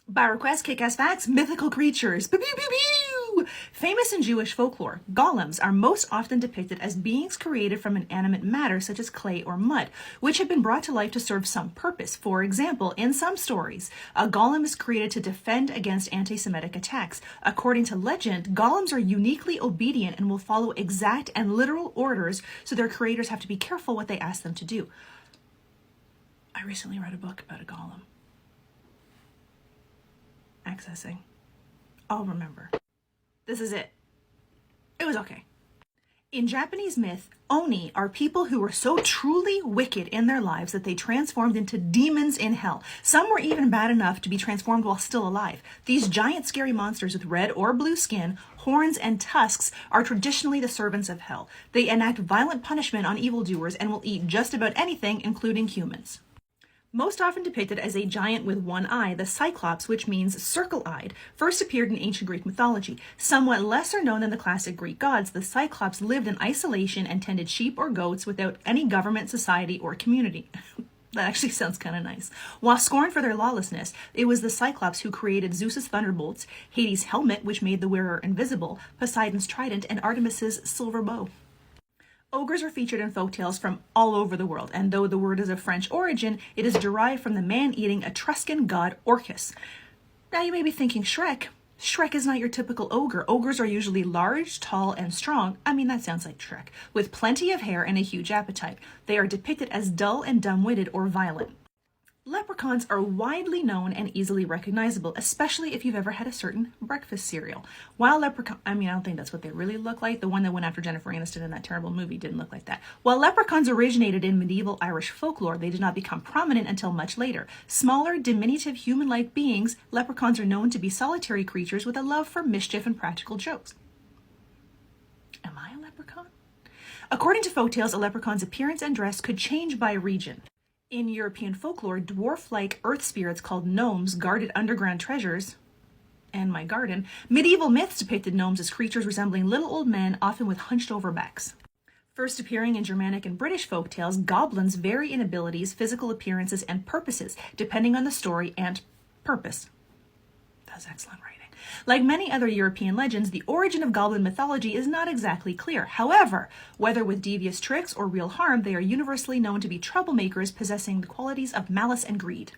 By request, kick-ass facts, mythical creatures. Pew, pew, pew, pew. Famous in Jewish folklore, golems are most often depicted as beings created from inanimate matter such as clay or mud, which have been brought to life to serve some purpose. For example, in some stories, a golem is created to defend against anti-Semitic attacks. According to legend, golems are uniquely obedient and will follow exact and literal orders, so their creators have to be careful what they ask them to do. I recently read a book about a golem. Accessing. I'll remember. This is it. It was okay. In Japanese myth, oni are people who were so truly wicked in their lives that they transformed into demons in hell. Some were even bad enough to be transformed while still alive. These giant scary monsters with red or blue skin, horns, and tusks are traditionally the servants of hell. They enact violent punishment on evildoers and will eat just about anything, including humans. Most often depicted as a giant with one eye, the Cyclops, which means circle-eyed, first appeared in ancient Greek mythology. Somewhat lesser known than the classic Greek gods, the Cyclops lived in isolation and tended sheep or goats without any government, society, or community. That actually sounds kind of nice. While scorned for their lawlessness, it was the Cyclops who created Zeus's thunderbolts, Hades' helmet, which made the wearer invisible, Poseidon's trident, and Artemis's silver bow. Ogres are featured in folktales from all over the world, and though the word is of French origin, it is derived from the man-eating Etruscan god Orcus. Now you may be thinking, Shrek. Shrek is not your typical ogre. Ogres are usually large, tall, and strong. I mean, that sounds like Shrek. With plenty of hair and a huge appetite. They are depicted as dull and dumb-witted or violent. Leprechauns are widely known and easily recognizable, especially if you've ever had a certain breakfast cereal. While I don't think that's what they really look like. The one that went after Jennifer Aniston in that terrible movie didn't look like that. While leprechauns originated in medieval Irish folklore, they did not become prominent until much later. Smaller, diminutive, human-like beings, leprechauns are known to be solitary creatures with a love for mischief and practical jokes. Am I a leprechaun? According to folktales, a leprechaun's appearance and dress could change by region. In European folklore, dwarf-like earth spirits called gnomes guarded underground treasures and my garden. Medieval myths depicted gnomes as creatures resembling little old men, often with hunched-over backs. First appearing in Germanic and British folktales, goblins vary in abilities, physical appearances, and purposes, depending on the story and purpose. That's excellent writing. Like many other European legends, the origin of goblin mythology is not exactly clear. However, whether with devious tricks or real harm, they are universally known to be troublemakers possessing the qualities of malice and greed.